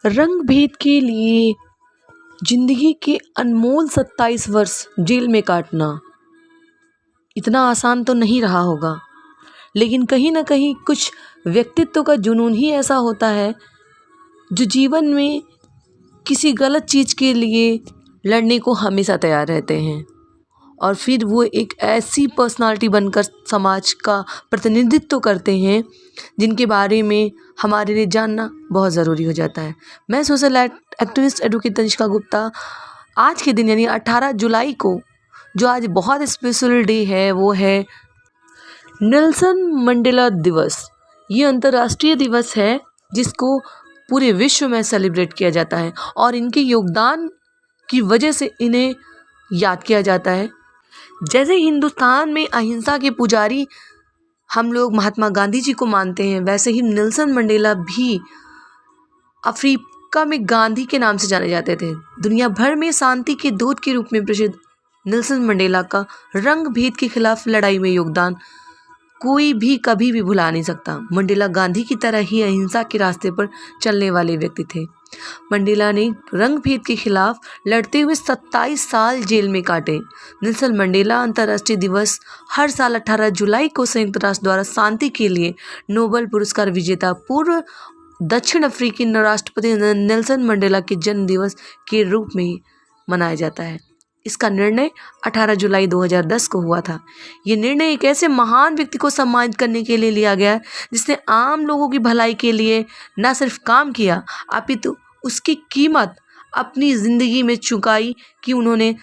रंग भेद के लिए जिंदगी के अनमोल 27 वर्ष जेल में काटना इतना आसान तो नहीं रहा होगा, लेकिन कहीं ना कहीं कुछ व्यक्तित्व का जुनून ही ऐसा होता है जो जीवन में किसी गलत चीज़ के लिए लड़ने को हमेशा तैयार रहते हैं और फिर वो एक ऐसी पर्सनालिटी बनकर समाज का प्रतिनिधित्व करते हैं जिनके बारे में हमारे लिए जानना बहुत ज़रूरी हो जाता है। मैं social activist advocate Tanishka Gupta आज के दिन यानी 18 जुलाई को जो आज बहुत स्पेशल डे है वो है नेल्सन मंडेला दिवस। ये अंतर्राष्ट्रीय दिवस है जिसको पूरे विश्व में सेलिब्रेट किया जाता है और इनके योगदान की वजह से इन्हें याद किया जाता है। जैसे हिंदुस्तान में अहिंसा के पुजारी हम लोग महात्मा गांधी जी को मानते हैं, वैसे ही नेल्सन मंडेला भी अफ्रीका में गांधी के नाम से जाने जाते थे। दुनिया भर में शांति के दूत के रूप में प्रसिद्ध नेल्सन मंडेला का रंग भेद के खिलाफ लड़ाई में योगदान कोई भी कभी भी भुला नहीं सकता। मंडेला गांधी की तरह ही अहिंसा के रास्ते पर चलने वाले व्यक्ति थे। मंडेला ने रंग भेद के खिलाफ लड़ते हुए 27 साल जेल में काटे। नेल्सन मंडेला अंतर्राष्ट्रीय दिवस हर साल 18 जुलाई को संयुक्त राष्ट्र द्वारा शांति के लिए नोबेल पुरस्कार विजेता पूर्व दक्षिण अफ्रीकी राष्ट्रपति नेल्सन मंडेला के जन्म दिवस के रूप में मनाया जाता है। इसका निर्णय 18 जुलाई 2010 को हुआ था। ये निर्णय एक ऐसे महान व्यक्ति को सम्मानित करने के लिए लिया गया जिसने आम लोगों की भलाई के लिए न सिर्फ काम किया अपितु उसकी कीमत अपनी ज़िंदगी में चुकाई कि उन्होंने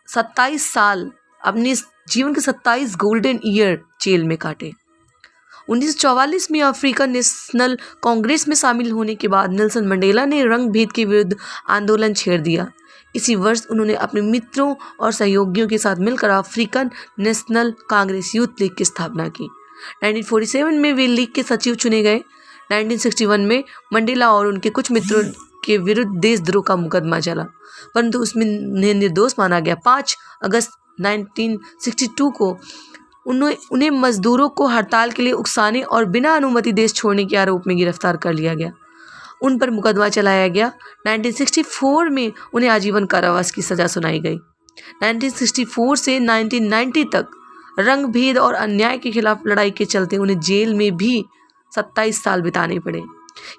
27 साल अपने जीवन के 27 गोल्डन ईयर जेल में काटे। 1944 में अफ्रीकन नेशनल कांग्रेस में शामिल होने के बाद नेल्सन मंडेला ने रंग भेद के विरुद्ध आंदोलन छेड़ दिया। इसी वर्ष उन्होंने अपने मित्रों और सहयोगियों के साथ मिलकर African national Congress youth league की स्थापना की। 1947 में वे लीग के सचिव चुने गए। 1961 में मंडेला और उनके कुछ मित्रों के विरुद्ध देशद्रोह का मुकदमा चला, परंतु उसमें उन्हें निर्दोष माना गया। 5 अगस्त 1962 को उन्हें मजदूरों को हड़ताल के लिए उकसाने और बिना अनुमति देश छोड़ने के आरोप में गिरफ्तार कर लिया गया। उन पर मुकदमा चलाया गया। 1964 में उन्हें आजीवन कारावास की सज़ा सुनाई गई। 1964 से 1990 तक रंग भेद और अन्याय के खिलाफ लड़ाई के चलते उन्हें जेल में भी 27 साल बिताने पड़े।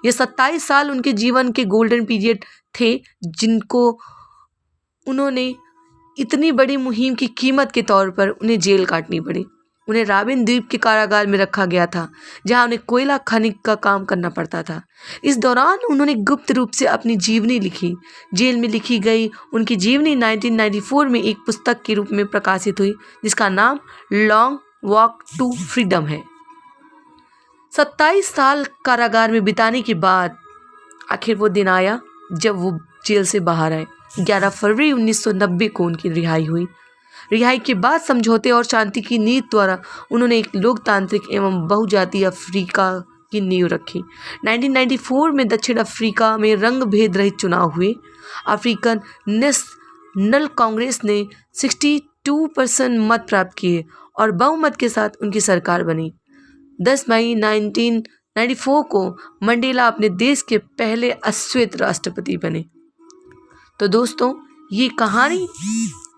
ये 27 साल उनके जीवन के गोल्डन पीरियड थे जिनको उन्होंने इतनी बड़ी मुहिम की कीमत के तौर पर उन्हें जेल काटनी पड़ी। उन्हें रॉबिन द्वीप के कारागार में रखा गया था जहां उन्हें कोयला खनिक का काम करना पड़ता था। इस दौरान उन्होंने गुप्त रूप से अपनी जीवनी लिखी। जेल में लिखी गई उनकी जीवनी 1994 में एक पुस्तक के रूप में प्रकाशित हुई जिसका नाम लॉन्ग वॉक टू फ्रीडम है। 27 साल कारागार में बिताने के बाद आखिर वो दिन आया जब वो जेल से बाहर आए। 11 फरवरी 1990 को उनकी रिहाई हुई। रिहाई के बाद समझौते और शांति की नीति द्वारा उन्होंने एक लोकतांत्रिक एवं बहुजातीय अफ्रीका की नींव रखी। 1994 में दक्षिण अफ्रीका में रंग भेद रहित चुनाव हुए। अफ्रीकन नेशनल कांग्रेस ने 62% मत प्राप्त किए और बहुमत के साथ उनकी सरकार बनी। 10 मई 1994 को मंडेला अपने देश के पहले अश्वेत राष्ट्रपति बने। तो दोस्तों, ये कहानी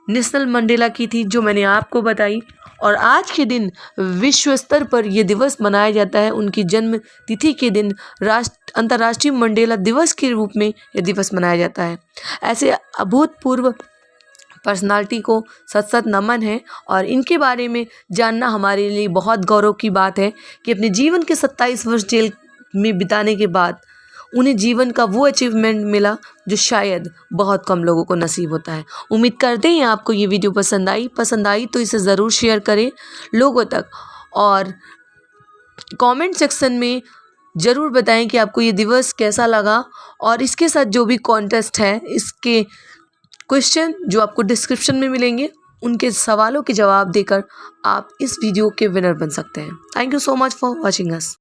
नेल्सन मंडेला की थी जो मैंने आपको बताई, और आज के दिन विश्व स्तर पर यह दिवस मनाया जाता है। उनकी जन्म तिथि के दिन अंतर्राष्ट्रीय मंडेला दिवस के रूप में यह दिवस मनाया जाता है। ऐसे अभूतपूर्व पर्सनालिटी को सत नमन है और इनके बारे में जानना हमारे लिए बहुत गौरव की बात है कि अपने जीवन के 27 वर्ष जेल में बिताने के बाद उन्हें जीवन का वो अचीवमेंट मिला जो शायद बहुत कम लोगों को नसीब होता है। उम्मीद करते हैं आपको ये वीडियो पसंद आई तो इसे ज़रूर शेयर करें लोगों तक और कमेंट सेक्शन में ज़रूर बताएं कि आपको ये दिवस कैसा लगा। और इसके साथ जो भी कॉन्टेस्ट है, इसके क्वेश्चन जो आपको डिस्क्रिप्शन में मिलेंगे, उनके सवालों के जवाब देकर आप इस वीडियो के विनर बन सकते हैं। Thank you so much for watching us.